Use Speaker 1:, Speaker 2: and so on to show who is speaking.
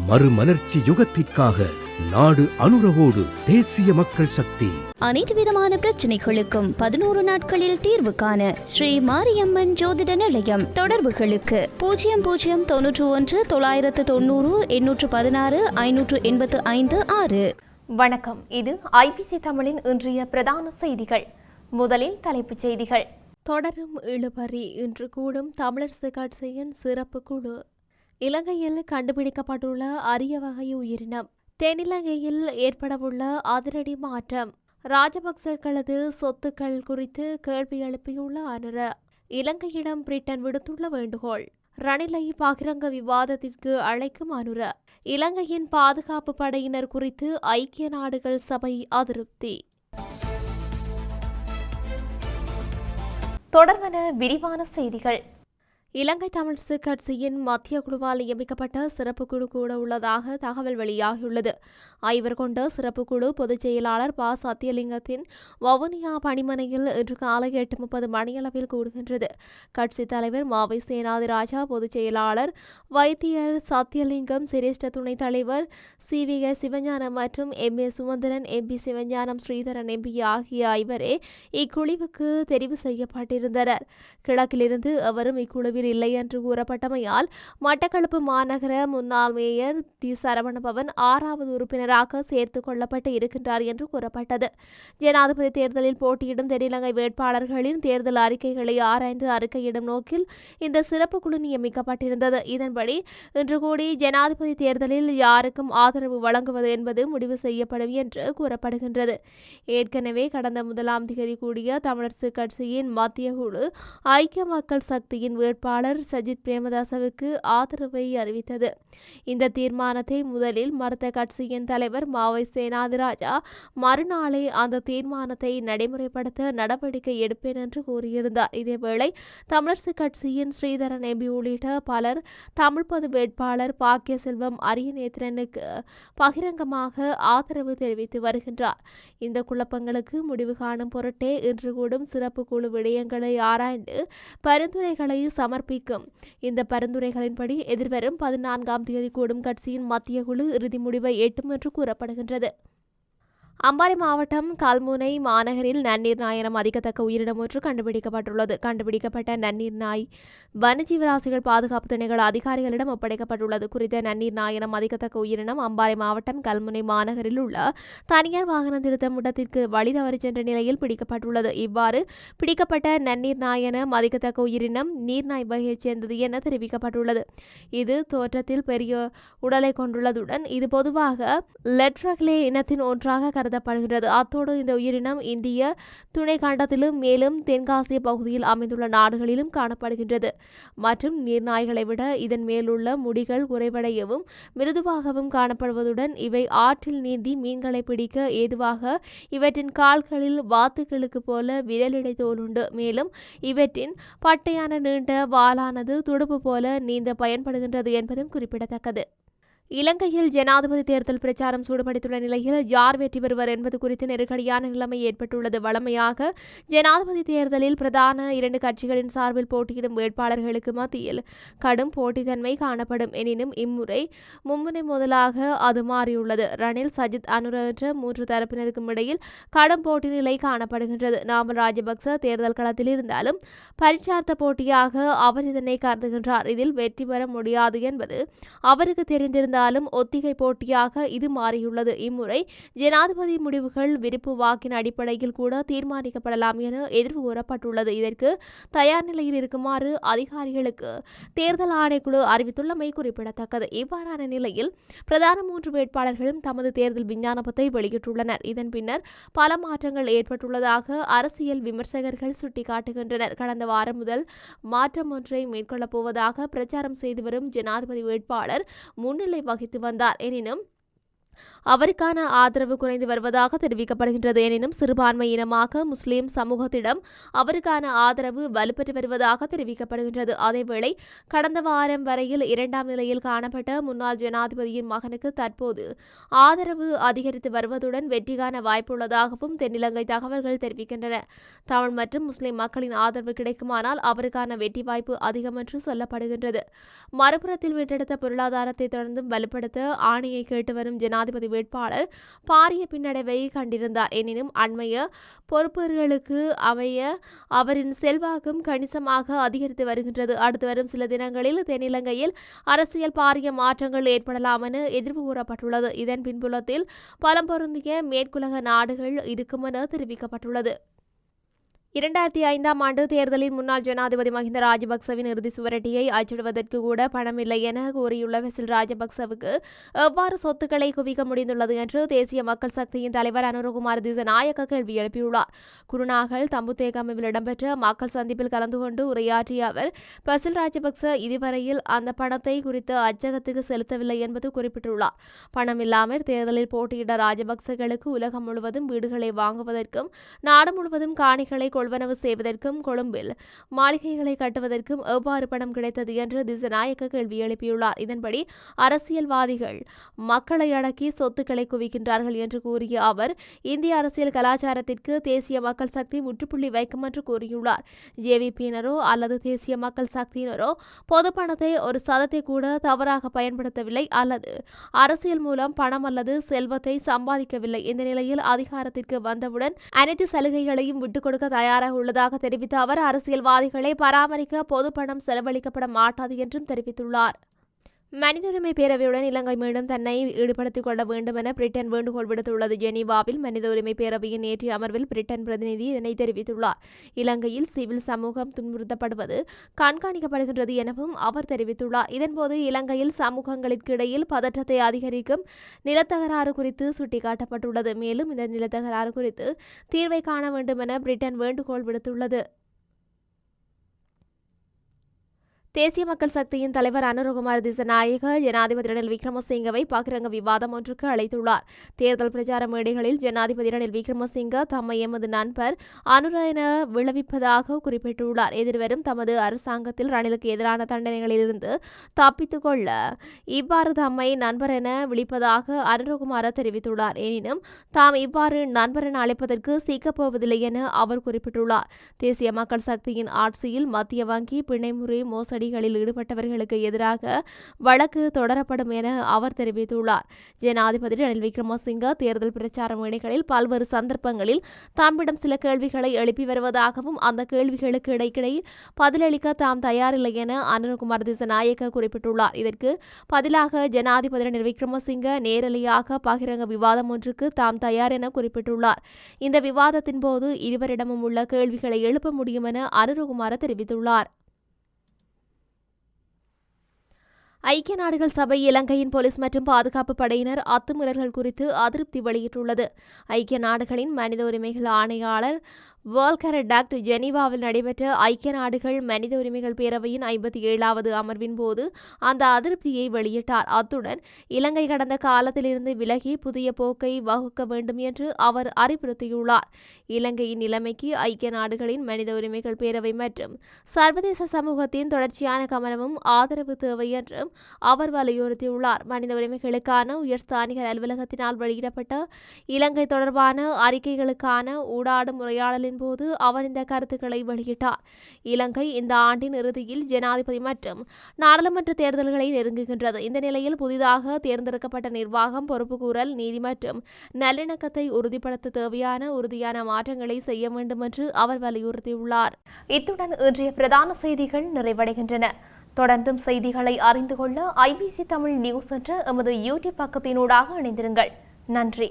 Speaker 1: மறுமலர்ச்சி யுகத்திற்காக நாடு அனுரவோடு. தேசிய மக்கள் சக்தி.
Speaker 2: அனைத்து விதமான பிரச்சனைகளுக்கும் 11 நாட்களில் தீர்வு காண ஸ்ரீ மாரியம்மன் ஜோதிட நிலையம். தொடர்புகளுக்கு 0091 990 816 585 6.
Speaker 3: வணக்கம், இது ஐபிசி தமிழின் இன்றைய பிரதான செய்திகள். முதலில் தலைப்புச் செய்திகள். தொடரும் இழுபறி. இன்று கூடும் தமிழரசு கட்சியின் சிறப்பு குழு. இலங்கையில் கண்டுபிடிக்கப்பட்டுள்ள அரிய வகை உயிரினம். தென்னிலங்கையில் ஏற்படவுள்ள அதிரடி மாற்றம். ராஜபக்சர்களது சொத்துக்கள் குறித்து கேள்வி எழுப்பியுள்ள அனுர. இலங்கையிடம் பிரிட்டன் விடுத்துள்ள வேண்டுகோள். ரணிலை பகிரங்க விவாதத்திற்கு அழைக்கும் அனுர. இலங்கையின் பாதுகாப்பு படையினர் குறித்து ஐக்கிய நாடுகள் சபை அதிருப்தி. தொடர்பான விரிவான செய்திகள். இலங்கை தமிழரசு கட்சியின் மத்திய குழுவால் நியமிக்கப்பட்ட சிறப்பு குழு கூட உள்ளதாக தகவல் வெளியாகியுள்ளது. 5 கொண்ட சிறப்பு குழு பொதுச் செயலாளர் ப. சத்தியலிங்கத்தின் வவுனியா பணிமனையில் இன்று காலை 8:30 மணியளவில் கூடுகின்றது. கட்சித் தலைவர் மாவை சேனாதிராஜா, பொதுச் செயலாளர் வைத்தியர் சத்தியலிங்கம், சிரேஷ்ட துணைத் தலைவர் CVS சிவஞானம் மற்றும் MA Sumanthiran, MP Sivagnanam, Sridharan MP ஆகிய 5 இக்குழுவுக்கு தெரிவு செய்யப்பட்டிருந்தனர். கிழக்கிலிருந்து அவரும் இக்குழுவில் இல்லை என்று கூறப்பட்டமையால் மட்டக்களப்பு மாநகர முன்னாள் மேயர் தி. சரவணபவன் 6வது உறுப்பினராக சேர்த்துக் கொள்ளப்பட்டு இருக்கின்றார் என்று கூறப்பட்டது. ஜனாதிபதி தேர்தலில் போட்டியிடும் தென்னிலங்கை வேட்பாளர்களின் தேர்தல் அறிக்கைகளை ஆராய்ந்து அறிக்கையிடும் நோக்கில் இந்த சிறப்பு குழு நியமிக்கப்பட்டிருந்தது. இதன்படி இன்று கூடி ஜனாதிபதி தேர்தலில் யாருக்கும் ஆதரவு வழங்குவது என்பது முடிவு செய்யப்படும் என்று கூறப்படுகின்றது. ஏற்கனவே கடந்த 1ஆம் தேதி கூடிய தமிழரசு கட்சியின் மத்திய குழு ஐக்கிய மக்கள் சக்தியின் வேட்பாளர் சஜித் பிரேமதாசவுக்கு ஆதரவை அறிவித்தது. இந்த தீர்மானத்தை முதலில் மறுத்த கட்சியின் தலைவர் மாவை சேனாதிராஜா மறுநாளே அந்த தீர்மானத்தை நடைமுறைப்படுத்த நடவடிக்கை எடுப்பேன் என்று கூறியிருந்தார். இதேவேளை தமிழரசு கட்சியின் ஸ்ரீதரன் MP உள்ளிட்ட பலர் தமிழ் பொது வேட்பாளர் பாக்கிய செல்வம் அரியநேத்திரனுக்கு பகிரங்கமாக ஆதரவு தெரிவித்து வருகின்றார். இந்த குழப்பங்களுக்கு முடிவு காணும் பொருட்டே இன்று கூடும் சிறப்பு குழு விடயங்களை ஆராய்ந்து பரிந்துரைகளை சமர்ப்பிக்கும். இந்த பரிந்துரைகளின்படி எதிர்வரும் 14ஆம் தேதி கூடும் கட்சியின் மத்திய குழு இறுதி முடிவை எட்டும் என்று கூறப்படுகின்றது. அம்பாறை மாவட்டம் கல்முனை மாநகரில் நன்னீர் நாய் என மதிக்கத்தக்க உயிரினம் ஒன்று கண்டுபிடிக்கப்பட்டுள்ளது. கண்டுபிடிக்கப்பட்ட நன்னீர் நாய் வனஜீவராசிகள் பாதுகாப்பு திணைக்கள அதிகாரிகளிடம் ஒப்படைக்கப்பட்டுள்ளது. குறித்த நன்னீர் நாய் என மதிக்கத்தக்க உயிரினம் அம்பாறை மாவட்டம் கல்முனை மாநகரில் உள்ள தனியார் வாகன திருத்தம் இடத்திற்கு வழி தவறி சென்ற நிலையில் பிடிக்கப்பட்டுள்ளது. இவ்வாறு பிடிக்கப்பட்ட நன்னீர் நாய் என மதிக்கத்தக்க உயிரினம் நீர்நாய் வகையைச் சேர்ந்தது என தெரிவிக்கப்பட்டுள்ளது. இது தோற்றத்தில் பெரிய உடலை கொண்டுள்ளதுடன் இது பொதுவாக லெட்ரக்லே இனத்தின் ஒன்றாக கருதப்படுகிறது. அத்தோடு இந்த உயிரினம் இந்திய துணை கண்டத்திலும் மேலும் தென்காசிய பகுதியில் அமைந்துள்ள நாடுகளிலும் காணப்படுகின்றது. மற்றும் நீர்நாய்களை விட இதன் மேலுள்ள முடிகள் குறைவடையவும் மிருதுவாகவும் காணப்படுவதுடன் இவை ஆற்றில் நீந்தி மீன்களை பிடிக்க ஏதுவாக இவற்றின் கால்களில் வாத்துக்களுக்கு போல விரலிடை தோலுண்டு. மேலும் இவற்றின் பட்டையான நீண்ட வாலானது துடுப்பு போல நீந்த பயன்படுகின்றது என்பதும் குறிப்பிடத்தக்கது. இலங்கையில் ஜனாதிபதி தேர்தல் பிரச்சாரம் சூடுபிடித்துள்ள நிலையில் யார் வெற்றி பெறுவர் என்பது குறித்து நெருக்கடியான நிலைமை ஏற்பட்டுள்ளது. வழமையாக ஜனாதிபதி தேர்தலில் பிரதான 2 கட்சிகளின் சார்பில் போட்டியிடும் வேட்பாளர்களுக்கு மத்தியில் கடும் போட்டித்தன்மை காணப்படும். எனினும் இம்முறை மும்முனை முதலாக அது மாறியுள்ளது. ரணில், சஜித், அனுர என்ற 3 தரப்பினருக்கும் இடையில் கடும் போட்டி நிலை காணப்படுகின்றது. நாமல் ராஜபக்ச தேர்தல் களத்தில் இருந்தாலும் பரீட்சார்த்த போட்டியாக அவர் இதனை கருதுகின்றார். இதில் வெற்றி பெற முடியாது என்பது அவருக்கு தெரிந்திருந்த ஒத்திகை போட்டியாக இது மாறியுள்ளது. இம்முறை ஜனாதிபதி முடிவுகள் விருப்பு வாக்கின் அடிப்படையில் கூட தீர்மானிக்கப்படலாம் என எதிர்வு கூறப்பட்டுள்ளது. இதற்கு தயார் நிலையில் இருக்குமாறு அதிகாரிகளுக்கு தேர்தல் ஆணைக்குழு அறிவித்துள்ளமை குறிப்பிடத்தக்கது. இவ்வாறான நிலையில் பிரதான 3 வேட்பாளர்களும் தமது தேர்தல் விஞ்ஞாபனத்தை வெளியிட்டுள்ளனர். இதன் பின்னர் பல மாற்றங்கள் ஏற்பட்டுள்ளதாக அரசியல் விமர்சகர்கள் சுட்டிக்காட்டுகின்றனர். கடந்த வாரம் முதல் மாற்றம் ஒன்றை மேற்கொள்ளப் போவதாக பிரச்சாரம் செய்து வரும் ஜனாதிபதி வேட்பாளர் முன்னிலை வகித்து வந்தார். எனினும் அவருக்கான ஆதரவு குறைந்து வருவதாக தெரிவிக்கப்படுகின்றது. எனினும் சிறுபான்மை இனமாக முஸ்லிம் சமூகத்திடம் அவருக்கான ஆதரவு வலுப்பெற்று வருவதாக தெரிவிக்கப்படுகின்றது. அதேவேளை கடந்த வாரம் வரையில் இரண்டாம் நிலையில் காணப்பட்ட முன்னாள் ஜனாதிபதியின் மகனுக்கு தற்போது ஆதரவு அதிகரித்து வருவதுடன் வெற்றிக்கான வாய்ப்புள்ளதாகவும் தென்னிலங்கை தகவல்கள் தெரிவிக்கின்றன. தமிழ் மற்றும் முஸ்லிம் மக்களின் ஆதரவு கிடைக்குமானால் அவருக்கான வெற்றி வாய்ப்பு அதிகம் என்று சொல்லப்படுகின்றது. மறுபுறத்தில் வீட்டெடுத்த பொருளாதாரத்தை தொடர்ந்து வலுப்படுத்த ஆணையை கேட்டு வரும் ஜனாதிபதி வேட்பாளர் பாரிய பின்னடைவை கண்டிருந்தார். எனினும் அண்மைய பொறுப்புகளுக்கு அமைய அவரின் செல்வாக்கும் கணிசமாக அதிகரித்து வருகின்றது. அடுத்து வரும் சில தினங்களில் தென்னிலங்கையில் அரசியல் பாரிய மாற்றங்கள் ஏற்படலாம் என எதிர்ப்பு கூறப்பட்டுள்ளது. இதன் பின்புலத்தில் பலம் பொருந்திய மேற்குலக நாடுகள் இருக்கும் என தெரிவிக்கப்பட்டுள்ளது. 2005ஆம் ஆண்டு தேர்தலில் முன்னாள் ஜனாதிபதி மஹிந்த ராஜபக்சவின் இறுதி சுவரட்டியை அச்சிடுவதற்கு கூட பணமில்லை என கூறியுள்ள வெசில் ராஜபக்சவுக்கு எவ்வாறு சொத்துக்களை குவிக்க முடிந்துள்ளது என்று தேசிய மக்கள் சக்தியின் தலைவர் அனுரகுமார் திசநாயக்க கேள்வி எழுப்பியுள்ளார். குருநாகல் தம்புத்தேகமில் இடம்பெற்ற மக்கள் சந்திப்பில் கலந்து கொண்டு உரையாற்றிய அவர் வெசில் ராஜபக்ச இதுவரையில் அந்த பணத்தை குறித்த அச்சகத்துக்கு செலுத்தவில்லை என்பது குறிப்பிட்டுள்ளார். பணம் இல்லாமல் தேர்தலில் போட்டியிட்ட ராஜபக்சகளுக்கு உலகம் முழுவதும் வீடுகளை வாங்குவதற்கும் நாடு முழுவதும் காணிகளை கொள்வனவு செய்வதற்கும் கொழும்பில் மாளிகைகளை கட்டுவதற்கும் எவ்வாறு பணம் கிடைத்தது என்று திசநாயக்க கேள்வி எழுப்பியுள்ளார். இதன்படி அரசியல்வாதிகள் மக்களை அடக்கி சொத்துக்களை குவிக்கின்றார்கள் என்று கூறிய அவர் இந்திய அரசியல் கலாச்சாரத்திற்கு தேசிய மக்கள் சக்தி முற்றுப்புள்ளி வைக்கும் என்று கூறியுள்ளார். ஜேவிபியினரோ அல்லது தேசிய மக்கள் சக்தியினரோ பொது பணத்தை ஒரு சதத்தை கூட தவறாக பயன்படுத்தவில்லை அல்லது அரசியல் மூலம் பணம் அல்லது செல்வத்தை சம்பாதிக்கவில்லை. இந்த நிலையில் அதிகாரத்திற்கு வந்தவுடன் அனைத்து சலுகைகளையும் விட்டுக் கொடுக்க தயாராக உள்ளதாக தெரிவித்த அவர் அரசியல்வாதிகளை பராமரிக்க பொது பணம் செலவழிக்கப்பட மாட்டாது என்றும் தெரிவித்துள்ளார். மனித உரிமை பேரவையுடன் இலங்கை மீண்டும் தன்னை ஈடுபடுத்திக் கொள்ள வேண்டும் என பிரிட்டன் வேண்டுகோள் விடுத்துள்ளது. ஜெனீவாவில் மனித உரிமை பேரவையின் நேற்றைய அமர்வில் பிரிட்டன் பிரதிநிதி இதனை தெரிவித்துள்ளார். இலங்கையில் சிவில் சமூகம் துன்புறுத்தப்படுவது கண்காணிக்கப்படுகின்றது எனவும் அவர் தெரிவித்துள்ளார். இதன்போது இலங்கையில் சமூகங்களுக்கு இடையில் பதற்றத்தை அதிகரிக்கும் நிலத்தகராறு குறித்து சுட்டிக்காட்டப்பட்டுள்ளது. மேலும் இந்த நிலத்தகராறு குறித்து தீர்வை காண வேண்டும் என பிரிட்டன் வேண்டுகோள் விடுத்துள்ளது. தேசிய மக்கள் சக்தியின் தலைவர் அனுரகுமார் திசநாயக்க ஜனாதிபதி ரணில் விக்ரமசிங்கவை பகிரங்க விவாதம் ஒன்றுக்கு அழைத்துள்ளார். தேர்தல் பிரச்சார மேடைகளில் ஜனாதிபதி ரணில் விக்ரமசிங்க தம்மை எமது நண்பர் அனுர என விளைவிப்பதாக குறிப்பிட்டுள்ளார். எதிர்வரும் தமது அரசாங்கத்தில் ரணிலுக்கு எதிரான தண்டனைகளிலிருந்து தப்பித்துக் கொள்ள இவ்வாறு தம்மை நண்பர் என விழிப்பதாக அனுரகுமார தெரிவித்துள்ளார். எனினும் தாம் இவ்வாறு நண்பர் என அழைப்பதற்கு சிக்கப்போவதில்லை என அவர் குறிப்பிட்டுள்ளார். தேசிய மக்கள் சக்தியின் ஆட்சியில் மத்திய வங்கி பிணைமுறை மோசடி ஈடுபட்டவர்களுக்கு எதிராக வழக்கு தொடரப்படும் என அவர் தெரிவித்துள்ளார். ஜனாதிபதி ரணில் விக்ரமசிங்க தேர்தல் பிரச்சார மேடைகளில் பல்வேறு சந்தர்ப்பங்களில் தம்மிடம் சில கேள்விகளை எழுப்பி வருவதாகவும் அந்த கேள்விகளுக்கு இடைக்கிடையில் பதிலளிக்க தாம் தயாரில்லை என அனுரகுமார் திசநாயக்க குறிப்பிட்டுள்ளார். இதற்கு பதிலாக ஜனாதிபதி ரணில் விக்ரமசிங்க நேரலையாக பகிரங்க விவாதம் ஒன்றுக்கு தாம் தயார் என குறிப்பிட்டுள்ளார். இந்த விவாதத்தின் போது இருவரிடமும் உள்ள கேள்விகளை எழுப்ப முடியும் என அனுரகுமார தெரிவித்துள்ளார். ஐக்கிய நாடுகள் சபை இலங்கையின் போலீஸ் மற்றும் பாதுகாப்பு படையினர் அத்துமீறல்கள் குறித்து அதிருப்தி வெளியிட்டுள்ளது. ஐக்கிய நாடுகளின் மனித உரிமைகள் ஆணையாளர் வால்கர் டக் ஜெனீவாவில் நடைபெற்ற ஐக்கிய நாடுகள் மனித உரிமைகள் பேரவையின் 57வது அமர்வின் போது அந்த அதிருப்தியை வெளியிட்டார். அத்துடன் இலங்கை கடந்த காலத்திலிருந்து விலகி புதிய போக்கை வகுக்க வேண்டும் என்று அவர் அறிவுறுத்தியுள்ளார். இலங்கையின் நிலைமைக்கு ஐக்கிய நாடுகளின் மனித உரிமைகள் பேரவை மற்றும் சர்வதேச சமூகத்தின் தொடர்ச்சியான கவனமும் ஆதரவு தேவை என்றும் அவர் வலியுறுத்தியுள்ளார். மனித உரிமைகளுக்கான உயர்ஸ்தானிகர் அலுவலகத்தினால் வெளியிடப்பட்ட இலங்கை தொடர்பான அறிக்கைகளுக்கான ஊடாடும் உரையாடலின் போது அவர் இந்த கருத்துக்களை வெளியிட்டார். இலங்கை இந்த ஆண்டின் இறுதியில் ஜனாதிபதி மற்றும் நாடாளுமன்ற தேர்தல்களை நெருங்குகின்றது. இந்த நிலையில் புதிதாக தேர்ந்தெடுக்கப்பட்ட நிர்வாகம் பொறுப்புக்கூறல், நீதி மற்றும் நல்லிணக்கத்தை உறுதிப்படுத்த தேவையான உறுதியான மாற்றங்களை செய்ய வேண்டும் என்று அவர் வலியுறுத்தியுள்ளார். இத்துடன் இன்றைய பிரதான செய்திகள் நிறைவடைகின்றன. தொடர்ந்தும் செய்திகளை அறிந்து கொள்ள IBC தமிழ் நியூஸ் என்ற எமது யூடியூப் பக்கத்தினூடாக இணைந்திருங்கள். நன்றி.